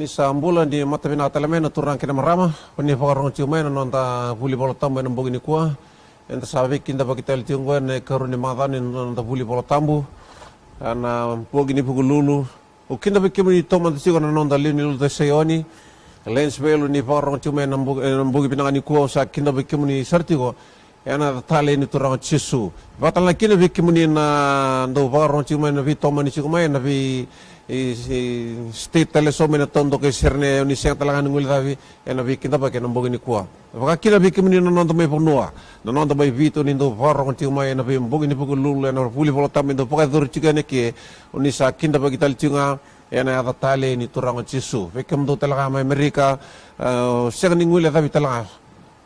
sa ambulan di mata binatalamen na turang kina marama pani pakarong ciumen nonta buli bolo tambu na bogini kuah enta sabe kinda bagitel tiungwa ne karuni matani nonta buli bolo tambu ana bogini pugululu o kinda bikimuni toman tisigo na nonta lini luta sayoni lens belu ni pakarong ciumen na bogi binangani kuah sa kinda bikimuni sartigo ena tale ni turang cisu batala kinda bikimuni na ndo pakarong ciumen na vi toman isigo mai na vi state tale so mena tondo ke serne ni seng talangan ngul tavi ena bikin tapa ke nombog ni kuah baka kila bikin ni non me ponua non mai vito ni do farong ti mai ena bim bog ni bog lulu ena puli bolo tam do paka dur chiga ne ke oni sa kinda bagi tal chinga ena ata tale ni turang chisu bekem do talaga mai amerika seng ni ngul tavi talaga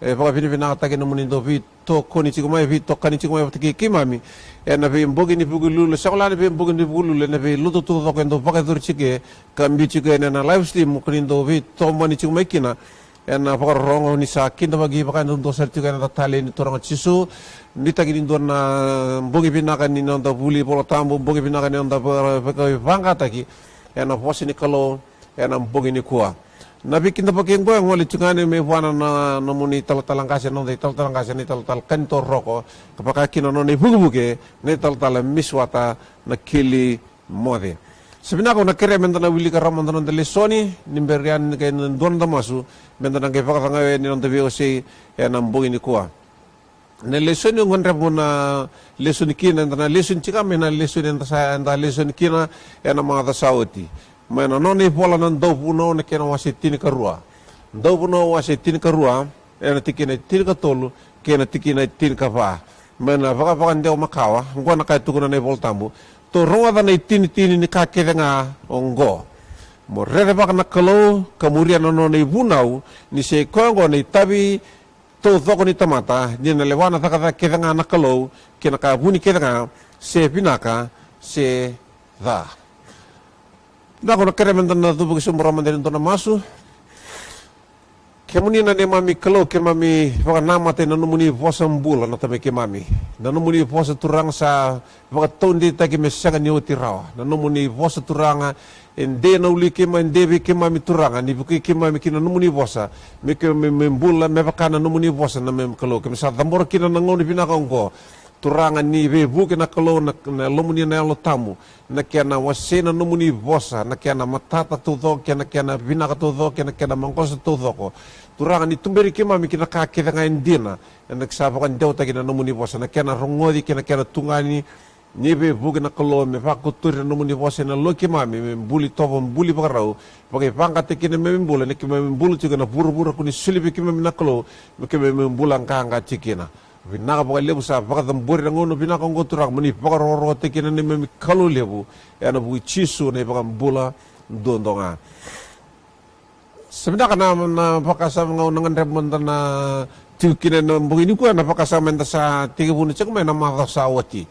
baka vini vina ta ke no ni do vito koni chiga mai vito kani chiga mai tiki kimami ena be mbogi ni bugululu sakolane be mbogi ni bugululu ena be luto tu to kendo paka dur chike kambi chike ena live stream kunindo vi tomani chike makina ena paka rongo ni sa kinda bagi paka ndo serti ena tale ni torang chisu ni tagi ni dona mbogi binaka ni nonda buli polo tambo mbogi binaka ni nonda paka vanga taki ena fosi ni kalo ena mbogi ni kuah nabi kinda pakai yang ngoli cungane me wana na nomuni talang kasih nonda talang kasih ni tal kantor roko kapaka kina noni buge ni tal miswata na kili mode sebenarnya na kere mendana wili karam mendana lesoni nimberian ke don damasu mendana ke pakatanga ni nonda VOC ya nambugi ni kuah ne lesoni ngonre muna lesoni kina na lesoni chika mena lesoni enda lesoni kina ya na mga sauti mena noni pola nan dau puno ne kena wasi tini karua dau puno wasi tini karua ena tikina tini katolu kena tikina tini kapa mena baka ndeo makawa ngona kai tukuna ne voltambu to ronga na tini ni kakere nga ongo mo rere baka nakalo kamuria no ne bunau ni se kongo ni tabi to zoko ni tamata ni na lewana taka kere nga nakalo kena ka buni kere nga se pinaka se da na ko nakere mendana tubu kisumura mandiri ntona masu kemuni na ne mami kalo ke mami baka namate na numuni vosa mbula na tabe ke mami na numuni vosa turang sa baka tondi taki mesanga ni otirawa na numuni vosa turanga ende na uli ke mami ende ke mami turanga ni buki ke mami kina numuni vosa me ke mbula me baka na numuni vosa na me kalo ke misa tambora kina na ngoni pinaka ongo turanga ni bebu ke na kalo na lomuni na alo tamu na kiana wasena numuni vosa na kiana matata tudo kiana binaka tudo kiana mangkosa tudo ko turanga ni tumberi ke mami kina kakira nga indina na nagsaba kan daw tagi na numuni vosa na kiana rongodi kiana tungani ni bebu ke na kalo me pakutur na numuni vosa na lo ke mami me buli tobo buli bagarau bagai pangkat kina me mbula ne ke me mbulu juga na buru-buru kuni sulibi ke mami na kalo me ke me mbulang kanga cikina binaka paka lebu sa paka tambori ngono binaka ngo turang meni paka roro tekina ni memi kalu lebu yana bui chisu ne paka mbula dondonga sebenarnya na paka sa ngau nangan remonta na tikina na bugini ku na paka sa menta sa tiga buni cek me na mata sawati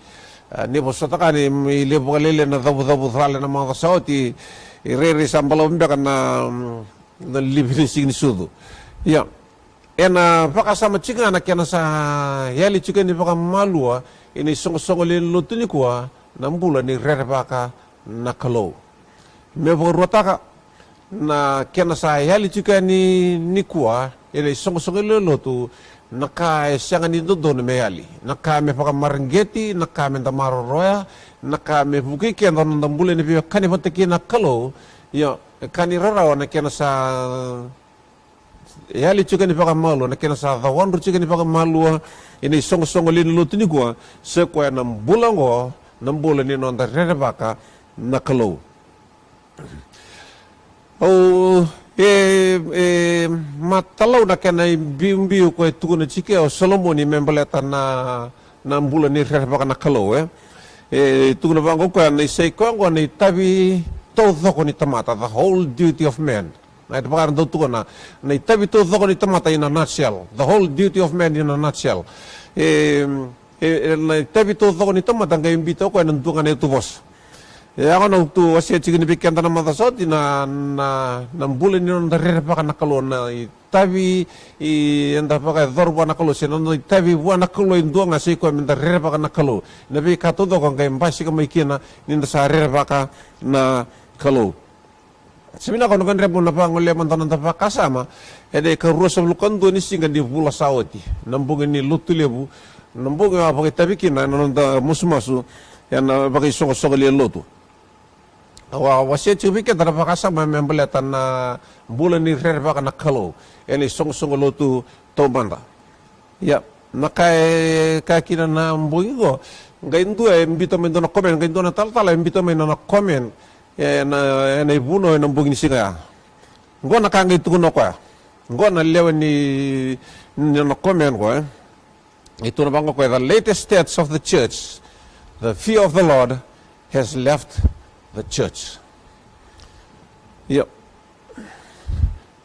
ne bosata kan mi lebu kalele na dabu thale na mata sawati rere sambalo mbeka na libini signi sudu ya ena paka sama cika anak kena sa yali cika ni paka malua ini songo le lutu ni kuah nambula ni rere paka nakalo me rotaka na kena sa yali cika ni kuah ini songo le lutu naka sianga ni dodo me yali naka me paka maringgeti naka me tamaro roya naka me buki kena nambula ni pika kani pateki nakalo ya kani rarawa na kena sa yali chuka ni paka malu na kena sa dhawan chuka ni paka malu ini songo lin lutu ni gua sekwa nambulango nambula ni nonda rere baka nakalo oh matalau na kena biu ko tukuna chike o solomoni membeleta na nambula ni rere baka nakalo tukuna bango ko ni sei ko ni tabi todo ko ni tamata the whole duty of man na ito parang daw tuko na itabi to ko ni tamata in a nutshell the whole duty of man in a nutshell na itabi to ko ni tamata ang kaimbito ko nandungan na ito boss ako nang tu asya chigini bigyan ta ng mga sot na bulin nyo narere pa ka nakalo na itabi anda pa ka dorwa nakalo siya no itabi wa nakalo indo nga siya ko narere pa ka nakalo nabi katodo kang kay mbasi ka may kina ninda sa rere pa ka na kalo Sibina kono kan rebu na pangole man tanan tapa kasama ede ka rusa lukan do ni singa di bula sawati nambung ni lutu lebu nambung apa kita bikin na nonta musmasu yana bagi songo le lutu wa wasia chubike tara pa kasama membelatan na bulan ni rerba kana kalo ene songo lutu tomanda ya nakai kakina na mbungo ngaindu mbito mendo na komen ngaindu na tal mbito mendo na komen na ibuno na mbugin singa ngona kanga ituno kwa ngona lewe ni na komen kwa itu na bango kwa the latest stats of the church, the fear of the Lord has left the church. Yep.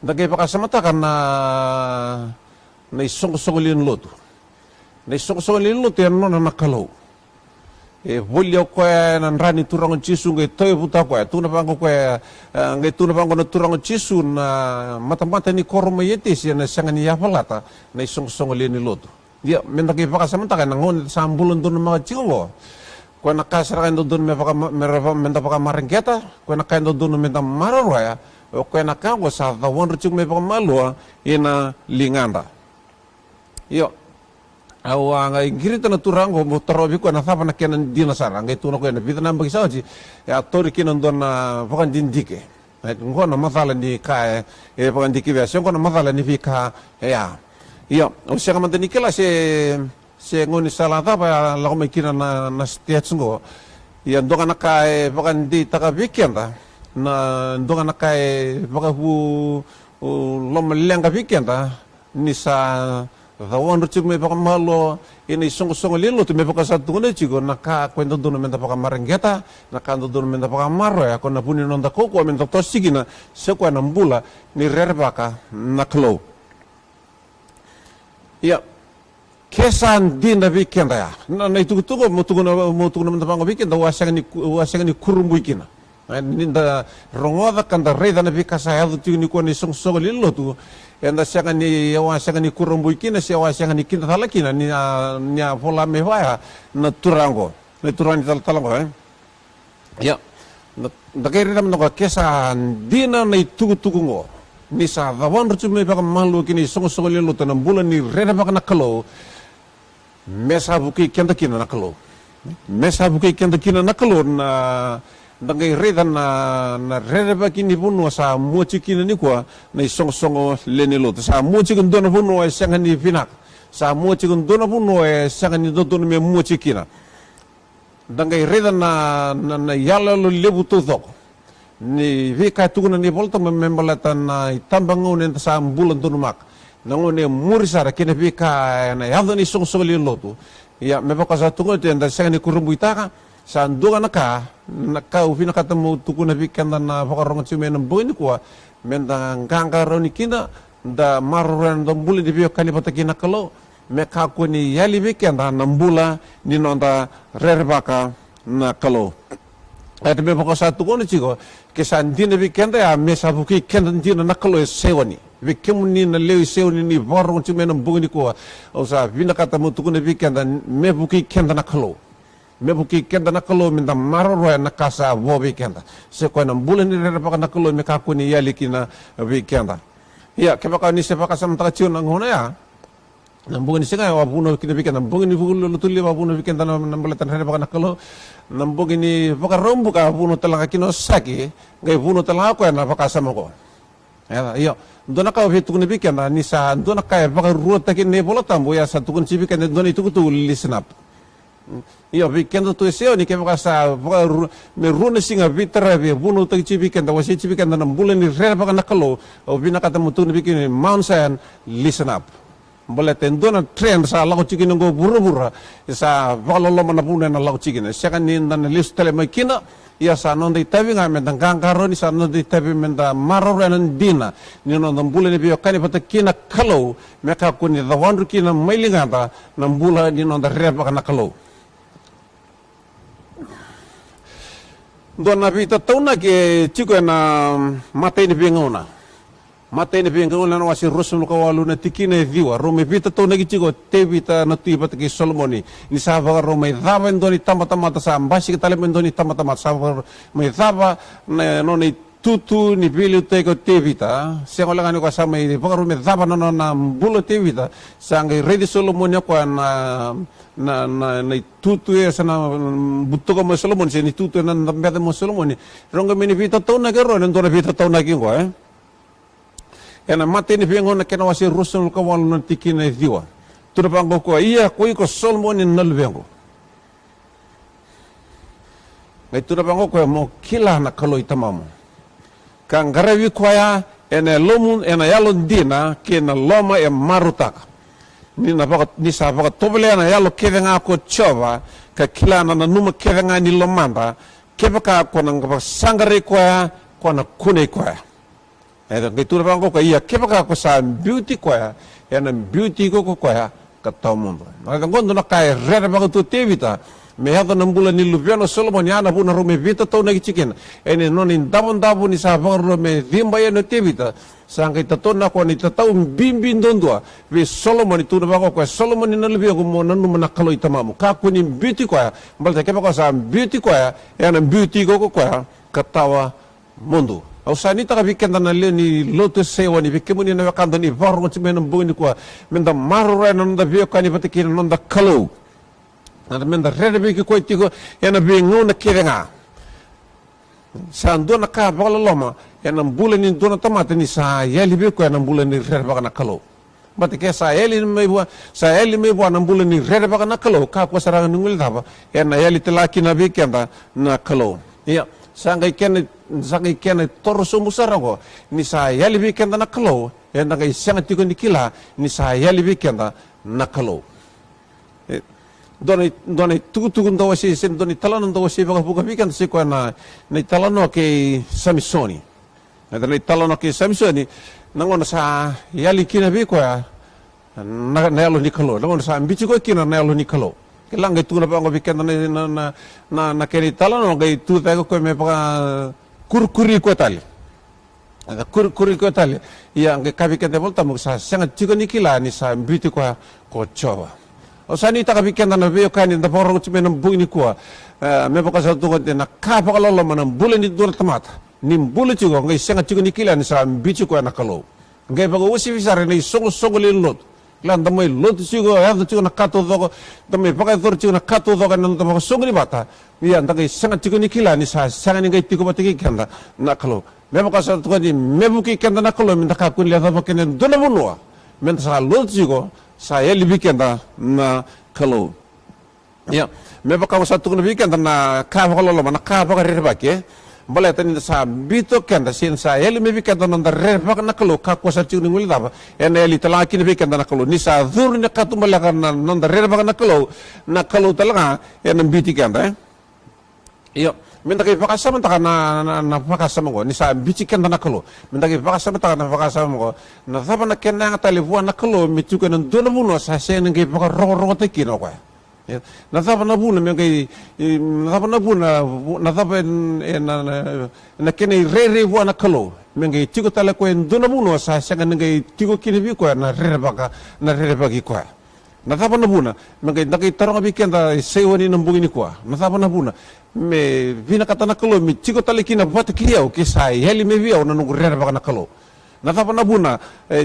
Dagay pa kasamata kan na isong-songolin luto. Na isong-songolin luto yan no na nakalaw. Bolya ko nan rani turang chisu ngai toy buta ko tuna bang ko ngai tuna bang ko turang chisu na mata-mata ni korma yetis na sangani ya falata na isong le ni loto dia mendaki paka samanta kan ngon sambulun dun mga chiwo ko nakasara kan dun me paka merava menda paka marengketa ko nakain dun menda mararwa ya ko nakago sa the one ruchuk me paka malwa ina linganda yo awa nga ingirita na turango mo tarobi ko na thapa na kenan dinasara ngai tuno ko na bitana bagi saji ya tori kinan don na pakan dindike ngo na mathala ni ka pakan diki be ko na mathala ni fika ya iyo o siya man ni kila se ngoni sala thapa la ko mikina na stats ngo ya ndonga na ka pakan di taka weekend na ndonga na ka paka hu lom lenga weekend ni sa the one ruchuk me paka malo ini songo lilo tu me paka satu ne chigo naka kwendo dono menda paka marengeta naka dono menda paka maro ya kona puni nonda koko menda tosigina sekwa nambula ni rerbaka naklo ya kesan dinda weekend ya na itu mutugo menda paka weekend wasanga ni kurumbu ikina ninda rongoda kanda reda na bikasa ya tu ni ko ni songo lilo tu enda sianga ni yawa sianga ni kurumbu ikina siawa sianga ni kinta talakina ni nya pola mewaya na turango talango ya da kere dam no kesa dina na tugu ni sa the one ruchu me baka malu kini songo lelo tanam bulan ni reda baka nakalo mesa buki kenda kina nakalo na dangai reda na reda baki ni bunu sa mochi kina ni kwa na songo leni lo sa mochi kun dona bunu e sanga ni finak sa mochi kun dona bunu e sanga ni dona me mochi kina dangai reda na yala lo lebu to ni vika tuguna ni volta membalatan na tambangon en sa bulan dona mak nangone murisara kina vika na yado ni songo lelo to ya me baka sa tungo tenda sanga ni kurumbuitaka sa ndunga naka ufina katamu tukuna vikanda na pakaronga chume na boini kwa menda nganga roni kina da maruran da mbuli di biyo kani pataki nakalo me kako ni yali vikanda na mbula ni nonda rerbaka nakalo ete me paka sa tukuna chiko kesa ndina vikanda ya me sabuki kenda ndina nakalo e sewani vikemu ni na lewi sewani ni varong chume na boini kwa osa vina katamu tukuna vikanda me buki kenda nakalo mebuki kenda nakalo minta maroro ya nakasa wobi kenda sekoi na bulan ni rera paka nakalo me kaku ni yali kina weekenda ya kepaka ni sepaka sama taka cion ang hona ya nambungan ni singa wabuno kina weekenda nambungan ni bukulo lutuli wabuno weekenda nambaletan rera paka nakalo nambungan ni paka rombu ka wabuno talanga kino saki ngai buno talanga ko na paka sama ko ya iyo dona ka wetu ni weekenda ni sa dona ka paka ruota kini bola tambo ya sa tukun si weekenda dona itu kutu listen up iyo weekend tu seo ni kema sa me runa singa vitara be bunu ta chi weekend wasi chi weekend na bulan ni rera baka nakalo o bina kata mutu ni bikin mountain listen up boleh tendona trend sa lagu chikin ngo buru-buru sa valolo mana puna na lagu chikin siakan ni dan list tele makina ya sa non dei tabi nga men gangaro ni sa non dei tabi men da maroro nan dina ni non bulan ni biyo kani pata kina kalo meka kuni the one kina mailinga ta nan bulan ni non da rera baka nakalo don na vita tauna ke chiko na mate ni pengona na wasi rosun ka walu na tikina diwa rome vita tauna ki chiko te vita na tiba ke solomoni ni sava rome dava ndoni tamata sa ambasi ke tale ndoni tamata sa me dava no ni tutu ni pili teko tevita siang olangani ko sama ini pakarume zaba no na bulo tevita sangai ready Solomon ya kwa na tutu ya sana butuko mo Solomon sini tutu na mbede mo Solomon ni ronga mini vita tau na gero na ndona vita tau na kingo ena mate ni pengo na kena wasi rusul ka wal na tikina diwa tu pango ko iya ko iko Solomon ni nalvengo ngai tu pango ko mo kila na kalo itamamu kang garawi kwaya ene lomun ena yalon dina kena loma e marutaka ni sa baka tobele na yalo kevenga ko chova ka kilana na numa kevenga ni lomanda kebaka ko nang sangare kwaya ko na kune kwaya eda ngitura bango ko iya kebaka ko sa beauty kwaya ena beauty ko kwaya ka tamundo na ngondo na kai rere baka tu tevita me hada nambula ni lubiano Solomon yana bu na rume vita tau nagi chicken ene nonin dabon ni sa bangro me dimba ya no tevita sangkai tatona ko ni tatau bimbin dondua we Solomon itu na bako ko Solomon ni nalubia ko mo nanu manakalo itamamu ka ko ni beauty ko ya balta ke bako sa beauty ko ya yana beauty ko ya katawa mundo au sanita ka bikenda na le ni lotu sewa ni bikemu ni na wakanda ni varro chimena mbuni ko menda marura nanda bio kani patikin nanda kalo na menda rede biki ko tiko yana bingu na kirenga sando na ka bala loma yana bulan ni dona tamata ni sa yeli biko yana bulan ni rede baka na kalo bati ke sa yeli me bua na bulan ni rede baka na kalo ka ko sarang ngul daba yana yeli telaki na bikenda na kalo ya sangai kene torso musarago ni sa yeli bikenda na kalo yana kai sanga tiko ni kila ni sa yeli bikenda na kalo donai tugu ndo wasi sen doni talano ndo wasi baka buka bikan se ko na talano ke Samsoni na talano ke Samsoni nangon sa yali kina bi ko na yalo ni kalo nangon sa ambici ko kina na yalo ni kalo kelang itu na bango bikan na ke talano ga tu ta ko me baka kurkuri ko tali aga kurkuri ko tali ya ga kabikan de volta mo sa sangat chigo ni kila ni sa ambici ko chowa o sani taka bikin na veo kani na porong chime na buini kuwa me baka sa tungo na kapa kalolo manang bule ni dura tamata nim bule chugo ngai senga chugo ni kila ni sa bichu kuwa nakalo ngai bago usi visare ni songo li lot lan damai lot chugo ya chugo na kato dogo damai baka dor chugo na kato dogo na damai songo ni bata iya ngai senga chugo ni kila ni sa senga ni ngai tiko batiki kanda nakalo me baka sa tungo ni me buki kanda nakalo minta kakun lihat apa kene dona bunua minta sa lot chugo saya lebih kenda na kalau ya me baka satu kuna bikenda na ka kalau mana ka baka reba ke boleh tani sa bito kenda sin saya lebih kenda na reba na kalau ka ko sa tuni ngul daba ene eli talaki lebih kenda na kalau ni sa dur ni ka tumalakan na reba na kalau talaga ene biti kenda iyo minta kay pakasama taka na pakasama ko ni sa bichikan na nakalo minta kay pakasama taka na pakasama ko na thapa na kena nga talibuan nakalo mitukan ng doon muno sa sen ng pakaroro tekino ko na thapa na buna may kay na thapa na buna na thapa na kena re buan nakalo may kay tiko tala ko doon muno sa sen ng kay tiko kinibi ko na re bagi ko na thapa na buna may kay nakitarong abiken da sewani ng bungini ko na thapa na buna me vina kata nakalo mi chiko taliki na bata kiyao kisai heli me viao na nungu rera baka nakalo na thapa na buna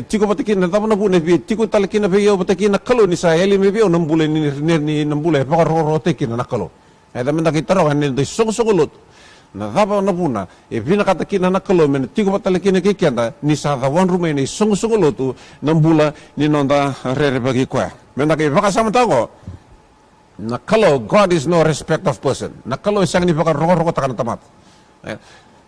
chiko batiki na thapa na buna vi chiko taliki na viao batiki nakalo ni sa heli me viao nambule ni nambule baka roro teki na nakalo da menda kitaro kan ni songolot na thapa na buna vina kata kina nakalo me chiko bataliki na kikianda ni sa wan rumai ni songolot nambula ni nonda rera bagi kwa menda ki baka sama tago na kalau God is no respect of person na kalau isang ni baka roko takan tamat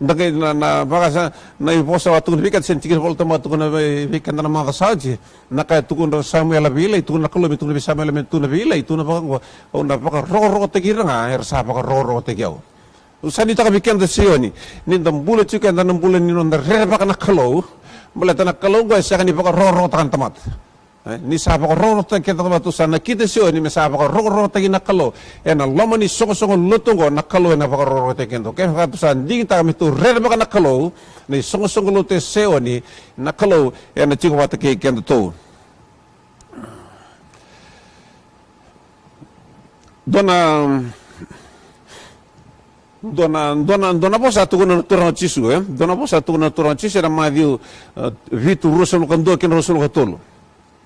ndagay na baka sa na iposa watu bikat sen tikir vol tamat ko na bikat na mga kasaji na kay tukun Samuel abila itu na kalau itu na Samuel itu na abila itu na baka o na baka roko tikir nga sa baka roko tikiaw usani ta bikan de sioni ni ndam bulat chuka ndam bulan ni ndar re baka na kalau bulat na kalau go isang ni baka roko takan tamat ni sapa ko roro ta kita ba tusa na kita sio ni sapa ko roro ta na kalo ena loma ni songo lutungo na kalo na pa roro ta kendo ke ka tusa ding ta mi tu re ba na kalo ni songo lute seo ni na kalo ena chigo wa ta ke kendo to dona dona po sa tugon na turang chisu dona po sa tugon na turang chisu na madiu vitu rusul kan do kin rusul katulu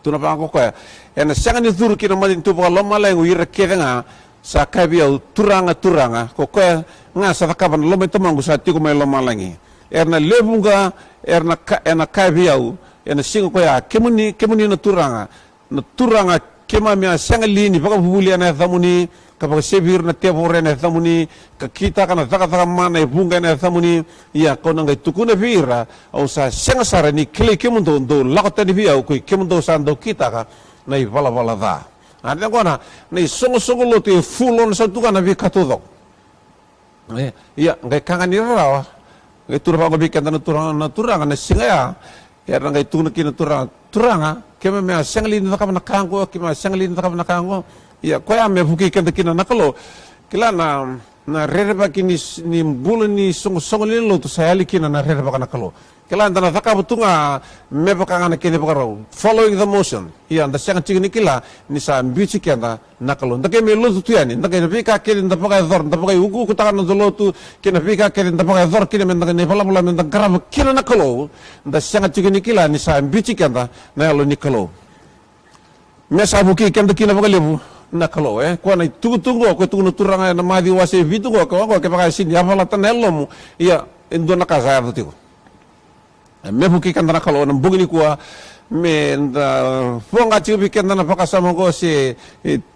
tuna pa ko kaya ena sanga ni turu kina madin tu pa loma la ngi rekenga sa kabiau turanga ko kaya nga sa takaban loma tamangu sa tiku mai loma langi erna lebunga ena kabiau ena singo kaya kemuni na turanga kema mia sanga lini baka bubuli ana thamuni kapag sebir na tebore na thamuni kakita kana taka mana bunga na thamuni ya kona ngai tukuna vira au sa sanga sara ni kile kemundo do lakota ni via ko kemundo sando kita ka na vala da ada kona nei songo lo te fulon sa tukana vi katodo ya ngai kangan ni rawa ngai turba ko bikan na turanga na singa ya ngai tuna kina turanga kema mea sangli ni nakama nakango kema sangli ni nakama nakango ya koya me buki kenda kina nakalo kila na rereba kini ni bulan ni songo ni lo tu sayali kina na rereba kana nakalo kila ndana thaka butunga me bakanga na kini bakaro following the motion ya nda sanga chigini kila ni sa mbichi kenda nakalo ndake me lo tu yani ndake na vika kini nda pakai dhor nda pakai ugu kutaka na lo tu kina vika kini nda pakai dhor kini menda ne pala menda grab kina nakalo nda sanga chigini kila ni sa mbichi kenda na lo nikalo me sa buki kenda kina pakai lebu nakalo kwa na tugu ko tugu turanga na madi wase vitu ko ke pakai sini afala tanello mu ya endo nakasa artiko me buki kan na kalo nang bugini kuwa me nda fonga chibi kan na pakasama ko si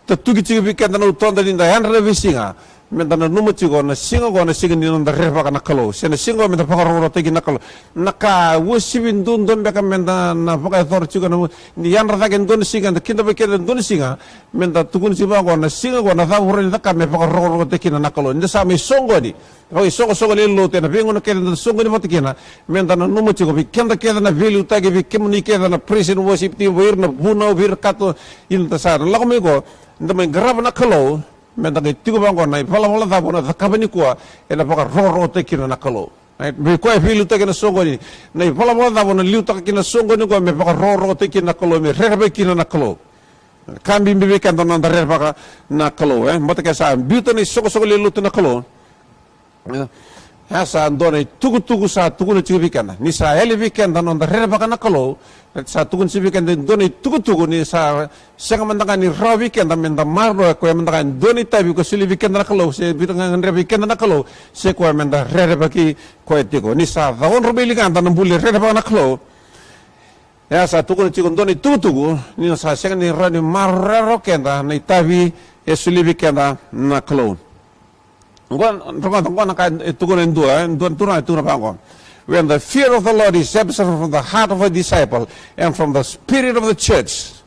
tatugi chibi kan na utonda linda yan revisinga me nda numu chigo na singo ni nda refa kan kalo sena singo me nda pakaro tegi nakalo naka wosibin dun be kan me nda na pakai thor chigo na ni yan rata gen don singa nda kinda be ken don singa me nda tugun chiba ko na singo ko na tha hore nda ka me pakaro tegi na nakalo nda sa me songo ni pagi songo ni lo te na bengo na kenda songo ni matikena me nda na numu chigo bi kenda na value tagi bi kemuni keda na praise and worship ti wir na buno wir kato in ta sa la ko me ko nda me grab na kalo menda ngai tigo bango nai pala da bona da kabani kuwa ena paka roro te kina nakalo right me ko filu te kina songo ni nai pala da bona liu ta kina songo ni ko me paka roro te kina nakalo me rebe kina nakalo kambi mbi kan don da rebe paka nakalo mata ka sa biuto ni songo le lutu nakalo sa ndone tugu sa tugu ni chibikan ni sa ele weekend don da rebe paka nakalo sa tugun sibikan doni tugu ni sa sanga mandanga ni raw weekend menda marro ko mandanga doni tabi ko sili weekend na kalo se bitanga ngre weekend na kalo se ko menda rere baki ko etiko ni sa daon robeli kan dan bulle rere ba na kalo ya sa tugun chigon doni tugu ni sa sanga ni raw ni marro kenda ni tabi e sili weekend na kalo ngon ka tugun ndua turna bango. When the fear of the Lord is absent from the heart of a disciple and from the spirit of the church,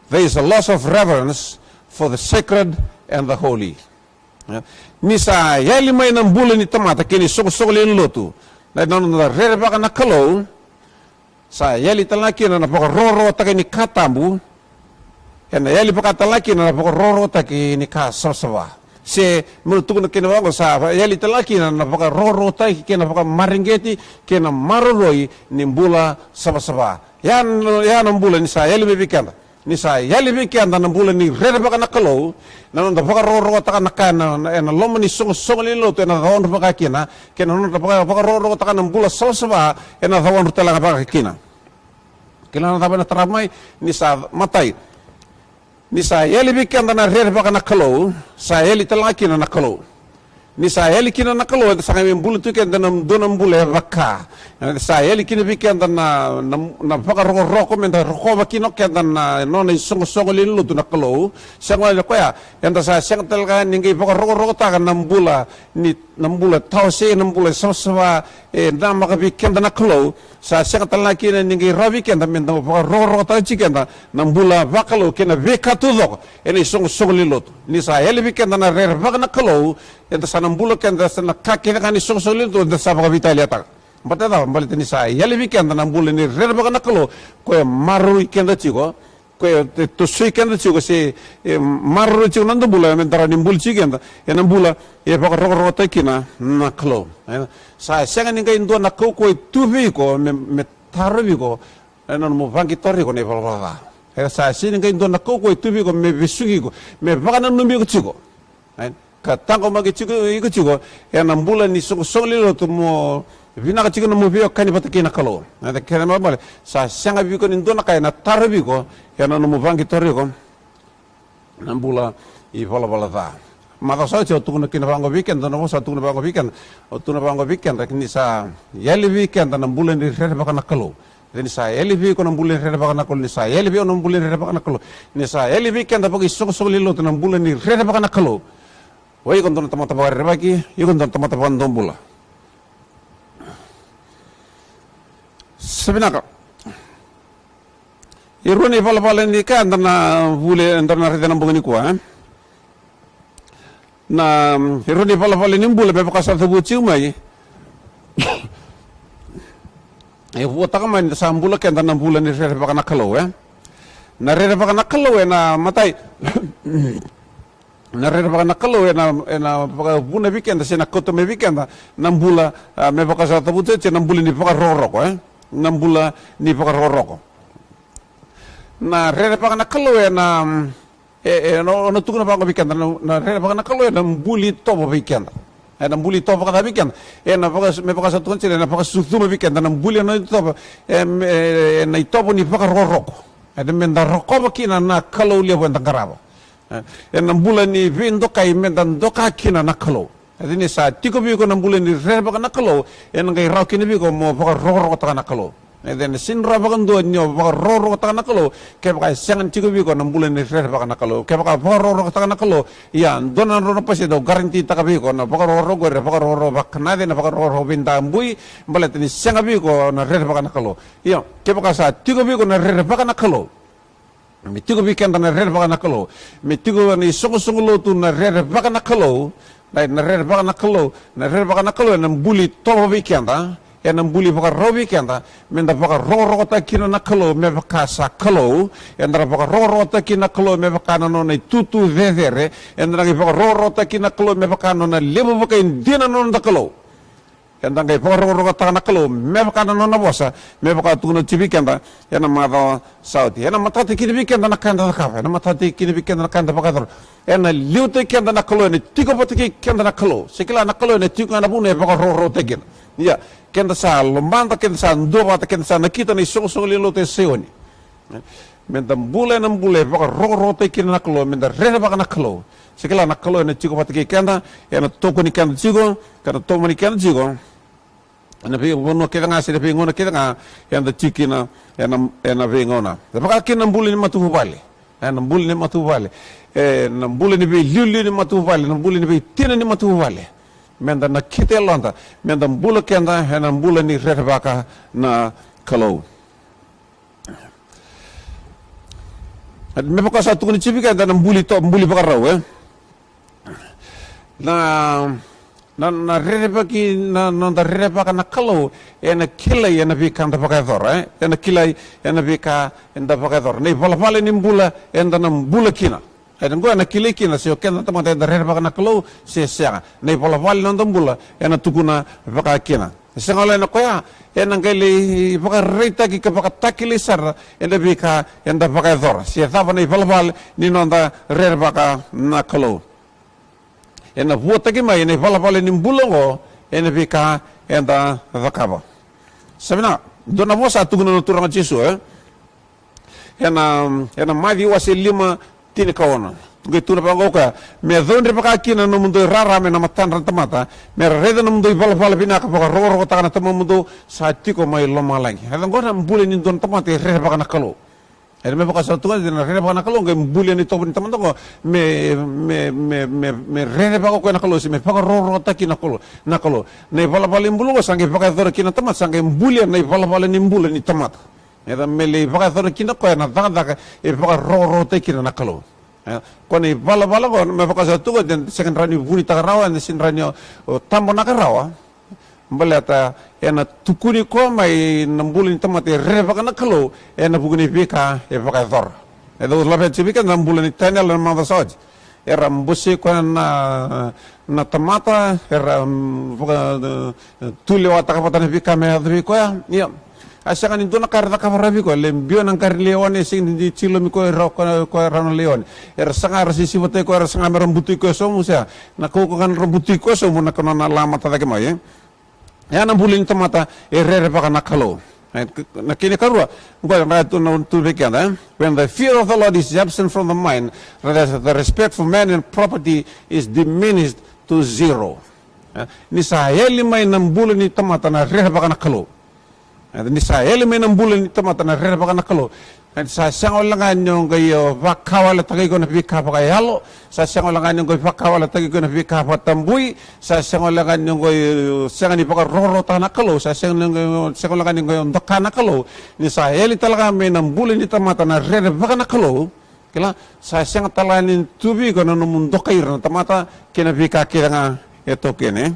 there is a loss of reverence for the sacred and the holy. Nisa yali may nang bulan ni tamata kini sogolin lotu. Na na rereba ka na kalo sa yali talaki na napakaroro taki ni katambu. Yan yali pa katalaki na napakaroro taki ni kasasawa. Se menutukan kena wango sa yali talaki na napaka roro tai kena napaka maringeti kena maroroi nimbula saba yan nimbula ni sa yali bibikanda ni sa yali bibikanda nimbula ni rere baka nakalo na napaka roro taka nakana na loma ni songo ni loto na dawan baka kina kena napaka roro taka nimbula saba na dawan rutela baka kina kila na tabe na taramai ni sa matai ni sa yeli bikanda na rere baka nakalo sa yeli talaki na nakalo ni sa yeli kina nakalo sa kami bulu tu kenda nam donam bule baka sa yeli kina bikanda na baka roko menda roko bakino kenda na no na songo lilu tu nakalo sa ngala ko ya yanda sa sang talka ningi baka roko ta nam bula ni nam bula tause nam bula soswa na maka bikanda nakalo sa sang talaki na ningi ravi kenda menda baka roko ta chikenda nam bula bakalo kena beka tudok eni songo lilu ni sa yeli bikanda na rere baka nakalo yanda sa nam bula kenda sa nakakira kani songo lilu tu sa baka vitali atak Batata balit ni sa yali weekend na bule ni rere baka nakalo ko maru weekend chiko ko to weekend chiko se maru chiko nando bula men tara ni bul chikenda ya bula e baka ro ta kina nakalo sa senga ni ngai ndo nakko ko tuvi ko me tarubi ko na mo vangi tori ko ne bala sa sin ngai ndo nakko ko tuvi ko me bisugi ko me baka na numbi ko chiko tango magi chigo igo chigo ena mbula ni songli to mo vina ka chigo no mo bio kani pataki na kalo na de kena mabale sa sanga bi ko ni dona kai na tarabi ko ena no mo vangi tori ko na mbula I vala ta mata sa cho tu na kina vango weekend no sa tu na vango weekend o tu na vango weekend ni sa yali weekend na mbula ni rere baka na kalo ni sa yali vi ko na mbula rere baka na kalo ni sa yali vi no mbula rere baka na kalo ni sa yali weekend pa so lilo na mbula ni rere baka na kalo wai kon don tamata ba rere baki ikon don tamata ba ndom bula sabinaka ironi vala ni ka andana bule andana rede na mbugani kwa na ironi vala ni mbule be baka sa tabu ciumai e vota kama sa mbula ke andana mbula ni rede baka na kalo na rede baka na kalo na matai na rede baka na kalo na baka buna weekend se na koto me weekend na mbula me baka sa tabu ce na mbula ni baka roroko na mbula ni baka roroko na rere pa na kalo na no tukuna pa ko weekend na rere pa na kalo na mbuli tobo weekend na mbuli tobo ka weekend na pa me pa sa tukun sila na pa sutuma weekend na mbuli na tobo na tobo ni pa roroko na menda roko kina na kalo le wenda garabo na mbula ni vindo kai menda doka kina na kalo ini sa tiko bi ko na mbula ni rere pa na kalo ngai raw kini bi ko mo pa roroko ta na kalo then sinra bakan do nyo baka roro ta nakalo ke baka sangan chigo bi ko na mbula ni rere baka nakalo ke baka roro ta nakalo yan donan roro pa do guarantee ta bi ko na baka roro go re baka roro baka na de na baka roro binda mbui balet ni sanga bi ko na rere baka nakalo ya ke baka sa tigo bi ko na rere baka nakalo mi tigo bi kan na rere baka nakalo mi tigo ni songo lo tu na rere baka nakalo na rere baka nakalo na mbuli to bi kan na mbuli baka robi kenda menda baka roro ta kina na kalo me baka sa kalo endra baka roro ta kina kalo me baka no na tutu vedere endra baka roro ta kina kalo me baka no na lebo baka indina no na kalo endra baka roro ta na kalo me baka no na bosa me baka tu no tibi kenda ena mada saudi ena mata te kini kenda na kanda ka ena mata te kini kenda na kanda baka dor ena liute kenda na kalo ni tiko potiki kenda na kalo sikila na kalo ni tiko na bune baka roro te kina ya kenda sa lombanta kenda sa ndova kenda sa nakita ni song lilo te seoni menda mbule na mbule baka roro te kina nakalo menda rere baka nakalo sikila nakalo na chiko patiki kenda ena toko ni kenda chiko kada tomo ni kenda chiko ena pe wono keda ngasi de pe ngona keda nga ena chikina ena pe ngona baka kina mbule ni matu vale ena mbule ni matu vale na mbule ni be liuli ni matu vale na mbule ni be tina ni matu vale menda na kite londa menda mbula kenda hena mbula ni rere baka na kalo me baka sa tukuni chipika na mbuli baka raw na rere baki na rere baka na kalo ena kilai ena bika nda baka thor ena kilai ena bika nda baka thor nei vala ni mbula enda na mbula kina ngo na kiliki na sio kena tama da rere baka na kalo se sia nei vala no ndambula ena tukuna baka kina sengole na koya ena ngeli baka reita ki ka baka takili sar ena bika enda baka thor se thava nei vala ni nonda rere baka na kalo ena vuota ki mai nei vala ni mbulongo ena bika enda vakaba sabina dona vosa tukuna no turanga jesu ena madi wasi lima tini kawana ngai tuna pangoka me dhondre paka kina no mundo rara me na matan ranta mata me reda no mundo vala bina ka paka roro ta kana tama mundo sa tiko mai loma lagi hada ngona mbule ni don tamate reda paka nakalo ere me paka sa tuan dina reda paka nakalo ngai mbule ni tobin tamando ko me reda paka ko nakalo si me paka roro ta kina nakalo nei vala mbulu sange paka dhora kina tamat sange mbule nei vala ni mbule ni tamat eda mele paka thora kina ko na daga e paka roro te kina nakalo ko ni vala ko me paka sa tuga den second rani buni tagarawa and sin rani tambo nakarawa mbalata ena tukuni ko mai nambulin tamate re paka nakalo ena buguni pika e paka thora eda labe chibika nambulin tanel na manda soj era mbusi ko na tamata era paka tule wa takapata pika me adri ko ya asangan itu nak karta kafarabi ko lembio nang kar leone sing di cilo mi ko rano leone sangar si sibote ko sangar rambuti ko so musa na ko kan rambuti ko so mo na kono na lama ta ke mai ya na bulin tamata rere pa kana kalo na kini karua ngwa na tu bekenda when the fear of the Lord is absent from the mind, the respect for man and property is diminished to zero. Ni sa heli may ng bulan ni tamata na rere pa kana kalo. Ni sa heli may ng bulan ni tamata na rere pa kana kalo. Sa siyang ulangan yung kayo bakawala tagay ko na pikapa kay halo, sa siyang ulangan yung kayo bakawala tagay ko na pikapa tambuy, sa siyang ulangan yung kayo siyang ni pakarorota na kalo, sa siyang ulangan yung kayo doka na kalo, ni sa heli talaga may ng bulan ni tamata na rere baka na kalo, kila sa siyang talanin tubi ko na numundo kayo na tamata kinabika kira nga ito kine.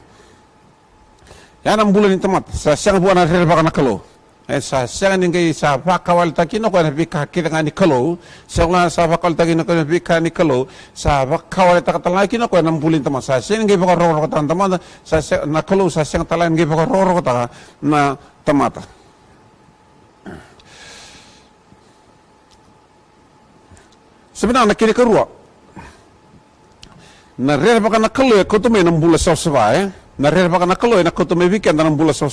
Yan ang bulan ni tamata, sa siyang buwan na rere baka na kalo. Sa siyang ningay sa bakawal takino ko na bika kita nga ni kalo sa bakawal takino ko na bika ni kalo sa bakawal takatala kino ko nang bulin tama sa siyang ningay baka roro ko tama sa na kalo sa siyang talan ningay baka roro ko na tamata sebenarnya kini kerua na rere baka na kalo ko tume nang bula sa na rere baka na kalo na ko tume weekend nang bula sa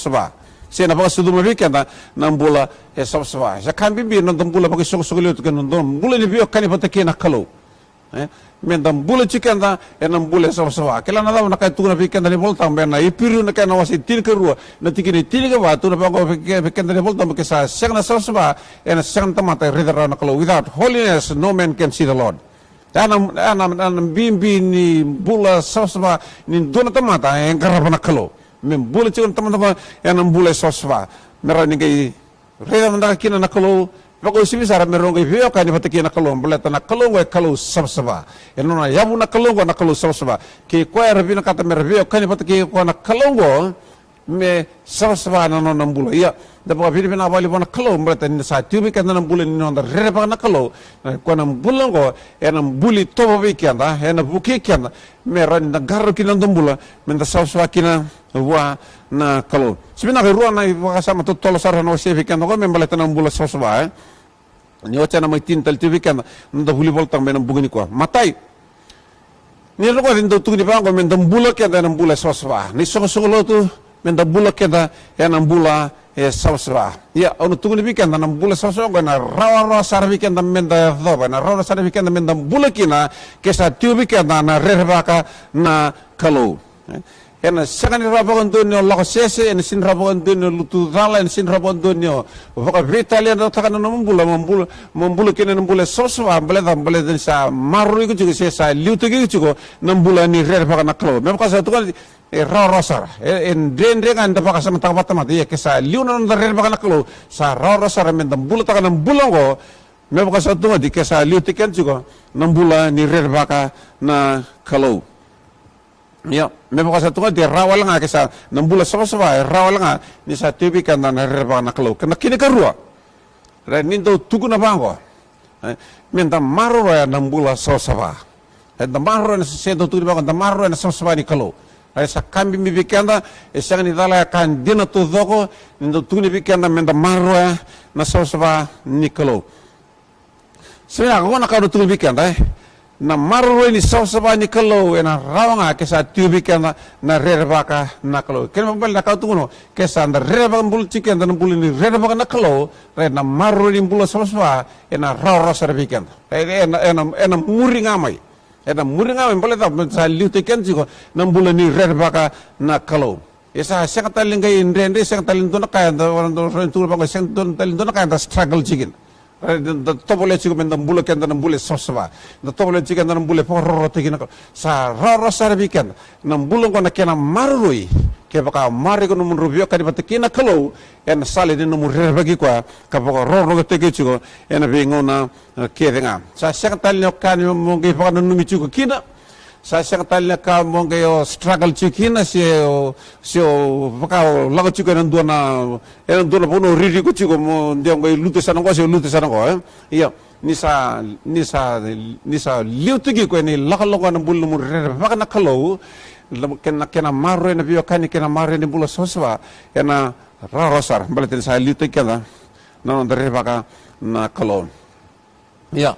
Saya napaka sudu mabikenda nang bula sabsaba. Sa kan bibi nang bula pagi sugulio tu kan nang bula ni biok kan ipatake na kalo. Men nang bula chikenda nang bula sabsaba. Kila na daw nakay tuna bikenda ni volta men na ipiru na kana wasi tin kerua na tikini tin ka ba tu na pag bikenda ni volta makisa siang na sabsaba na siang tamata ridera na kalo. Without holiness no man can see the Lord. Anam bimbi ni bula sabsaba ni dona tamata yang karapa na kalo. Membule cikon teman-teman yang membule soswa merah ni kay reda manda kina nakalo pako sibi sara merong kay vio kan ipatiki nakalo mbele tan nakalo we kalo sabsaba eno na yabu nakalo sabsaba ki ko rabi na kata mervio kan ipatiki ko nakalo me sabsaba na no nambulo iya dapat bini bina bali bona kalo mbele tan sa tiubi kan nambulo ni no reda pa nakalo ko nambulo ko enam buli tobo weekenda ena buki kenda merah ni garu kina nambulo menda sabsaba kina wa na kalo sebenarnya ruang na wakasama tu tolo sarah no sevikan ko membala tanang bula sosba ni ocha na may tintal tivikan nda huli voltang menang bugini ko matay ni ro ko dindo tugni pa ko mendam bula ke da nang bula sosba ni solo tu mendam bula ke da nang bula sosba ya onu tugni bikan nang bula sosba ko na rawa sarvikan da menda do na rawa sarvikan da mendam bula kina ke sa tiubikan na rerba na kalo ena sakani rapakan dunyo lako sese ena sin rapakan dunyo lutu dala ena sin rapakan dunyo vaka vitalian do takana membula kena membula soswa mbele dan sa maru iku juga sa liutu iku juga nembula ni rer vaka naklo memang kasa tu kan rosar en dendre kan da vaka sama tamat ya kesa liu non rer vaka naklo sa rosar men nembula takana nembula ko memang kasa tu di kesa liutu kan juga nembula ni rer vaka na kalau ya, memang kasa tunga di rawal nga kesa nambula sama rawal nga ni sa tibi kan na reba na kalo kena kini karua re nindo tugu na bango minta maro ya nambula sama da maro na sento tugu bango da maro na sama ni kalo ay sa kambi mi bikenda isang ni dala kan dina tu doko nindo tugu ni bikenda minta maro ya na sama ni kalo sina ko na ka tugu bikenda na marro ni sawsaba ni kalo na rawanga kesa tiubikan na rerbaka na kalo ken mabal na kautuno kesa na rerbaka bul chicken na bul ni rerbaka na kalo re na marro ni bul sawsaba na raw sarbikan ena muri ngamai bale ta sa liute ken jiko na bul ni rerbaka na kalo esa seng talin gay ndende seng talin do na kaya orang do tu ba seng talin do na kaya struggle chicken da tobole chico mendam bule kenda nam bule sosba da tobole chico nam bule porro tegina sa roro sarbikan nam bulong ko na kena marui ke baka mari ko num rubio ka dibate kina kalo en sale de num rebagi ko ka baka roro tegi chico en bingona kedenga sa sektal no kan mo ngi baka num chico kina sa sektal ka mo ngi struggle chikina sio baka lago chico en dona pono riri ko chico mo ndio ngi lute sana ko iya nisa liutugi ko ni lakalo na bulu mo re baka nakalo kena marre na bio kani kena marre ni bula soswa ena rarosar balatin sa liu te kenda na ndare baka na kalon ya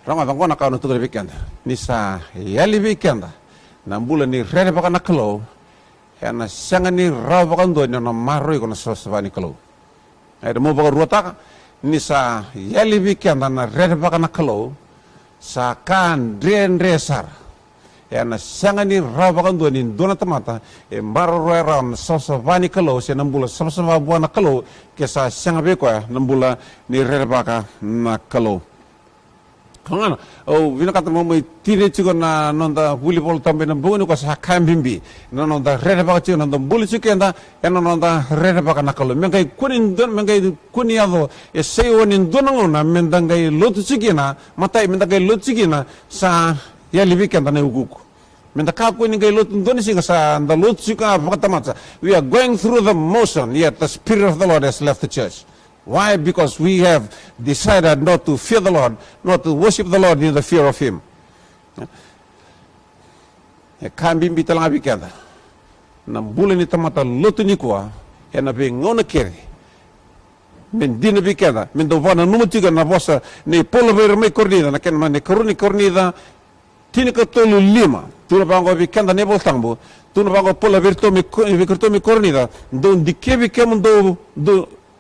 ranga bango na kaunu tu weekend ni sa yali weekend na mbula ni rere baka na kalo na sanga ni raw baka ndo na maroi ko na sosvani kalo ay mo baka ruata ni sa yali weekend na rere baka na kalo sa kan dresar na sanga ni raw baka ndo ni dona tamata maroi ram sosvani kalo se nambula sosva buana kalo ke sa sanga be ko nambula ni rere baka na kalo kangana vina kata mo tire chigo na nonda volleyball tambe na bonu ko sa kambimbi na nonda rede baka chigo nonda bulu chikenda ena nonda rede baka nakalo mengai kunin don mengai kuni ado e seonin donangona mendangai lotu chigina matai mendangai lotu chigina sa ya libikenda na uguku mendaka kuni ngai lotu doni singa sa nda lotu chika baka tamata we are going through the motion yet the spirit of the Lord has left the church. Why? Because we have decided not to fear the Lord, not to worship the Lord in the fear of Him. Kambing bitalang abikenda. Nambula ni tamata lotu ni kuwa, na be ngona kere. Men dina bikenda, men do wana numutiga na bosa ni polo ver me kornida na ken mane kornida tini ka tolu lima. Tuna bango bikenda ne boltambo, tuna bango polo verto me kornida, don dikebi kemundo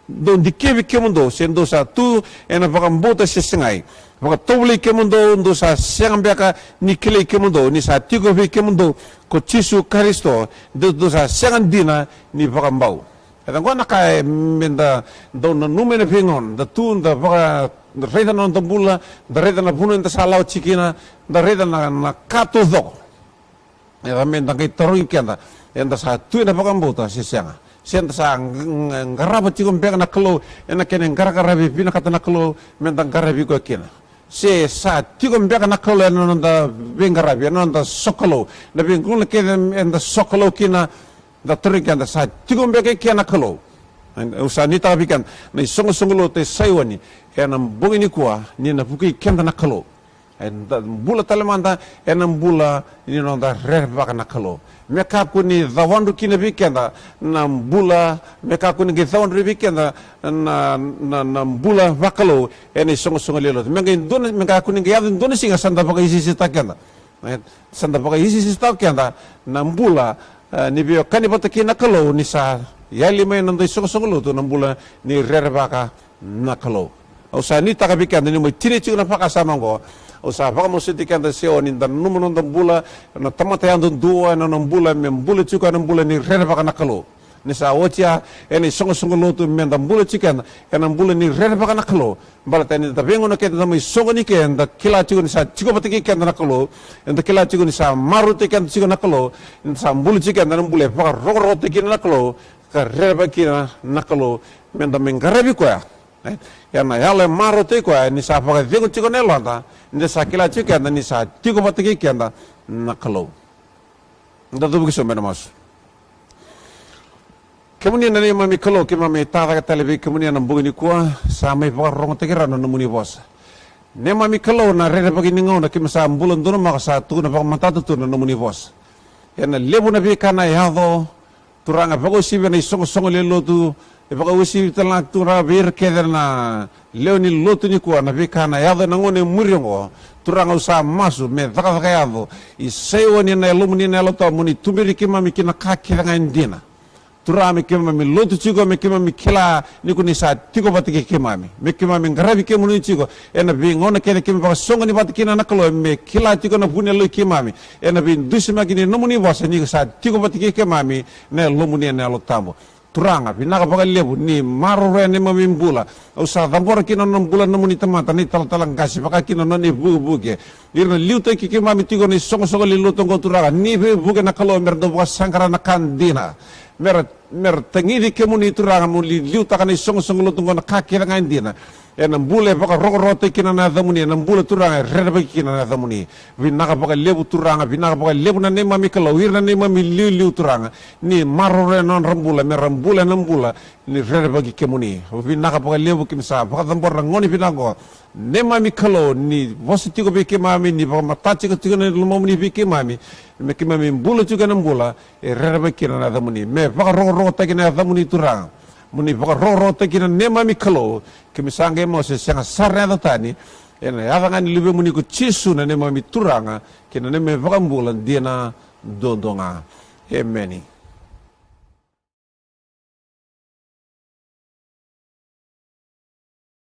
don dikebi kemundo sendo sa tu ena bakambuta sisingai baka tobli kemundo ndo sa sengambeka nikile kemundo ni sa tigo be kemundo ko chisu karisto do sa sengandina ni bakambau eta ngona ka menda do no numene pingon da tu da baka reda non tambula da reda na bunu nda salau chikina da reda na kato do eta menda kai torui kenda enda sa tu na bakambuta sisenga senta sa ngaraba chikom bega na kalo ena kene ngara-ngara bina kata na kalo mentang garabi ko kena se sa chikom bega na kalo ena nonda bengarabi ena nonda sokolo na bengkul kene enda sokolo kina da trik enda sa chikom bega kena kalo usa ni tabikan na songo-songolo te saiwani ena bogini kuwa ni na buki kenda na kalo enda bula talemanda ena bula ni nonda rerba na kalo meka kuni dhawandu kina bikenda na mbula meka kuni dhawandu bikenda na mbula vakalo eni songo lelo meka kuni yadu ndone singa sanda baka isi kenda sanda baka isi kenda na mbula ni bio kani bata kina kalo ni sa yali mai nando songo lo na mbula ni rere baka na kalo o sa ni taka bikenda ni mo tire chuna paka samango o sa baka mo sitikan da seo ni da numunong da bula na tamatayan do dua na nambula membula chuka nambula ni rere baka nakalo ni sa otia eni songo lo tu menda bula chikan nambula ni rere baka nakalo balata ni da bengo na kenda mai songo ni ken da kila chuka ni sa chiko patiki ken nakalo da kila chuka ni sa maru te ken chiko nakalo ni sa bula chikan da nambula baka rogro te ken nakalo ka rere baka nakalo menda mengarabi ko ya na yale maru te ko ni sa baka vengo chiko nelanda ni sa kila chika ni sa tiko patiki kenda nakalo nda dubu kiso mena mas kemudian nani mami kalo ke mami tata televi kemudian nambu ni kuah samai parong tekiran no muni bos ne mami kalo na rere bagi ningo na kim sa bulan dono maka sa tu na pak mata tu no muni bos ya na lebu na bi kana yado turanga bago sibe na songo lelo tu baka usi talak tura bir kederna leoni lotu ni kuah na bi kana yado na ngone muringo turanga usa masu me taka yado i sewo ni na lumuni na loto muni tumiri kimami kina kakira ngandina turami kimami lotu chigo me kimami kila niku ni sa tiko batike kimami me kimami ngarabi kimuni chigo ena bi ngona kene kimi baka songo ni batike na nakalo me kila chigo na punya lo kimami ena bi dusima kini nomuni wasa ni sa tiko batike kimami na lumuni na lotambo turanga binaka baka lebu ni marore ni mamimbula usa dambora kina non bulan nomuni tamata ni talang kasi baka kina non ni buge irna liuta ki kimami tigo ni songo liluto ngo turanga ni buge nakalo merdo baka sangkara na kandina mer tengini kemuni turanga muli liuta kan songo luto ngo nakakira ngandina enam bule baka rogorote kina na damuni enam bule turanga reda baki kina na damuni binaka baka lebu turanga binaka baka lebu na nema mikalo wirna nema mi liu turanga ni marore non rambula merambula nambula ni reda baki kemuni binaka baka lebu kimsa baka dambor ngoni binango ne mami kalo ni vosi tiko beke mami ni ba matachi ko tiko ne lumo ni beke mami me ke mami bula juga na bula rera beke na da muni me ba ro ta kina da muni turang muni ba ro ta kina ne mami kalo ke misange mo se sanga sarra da tani ena ya ngani libe muni ko chisu na ne mami turanga kina ne me ba bula dia na dondonga emeni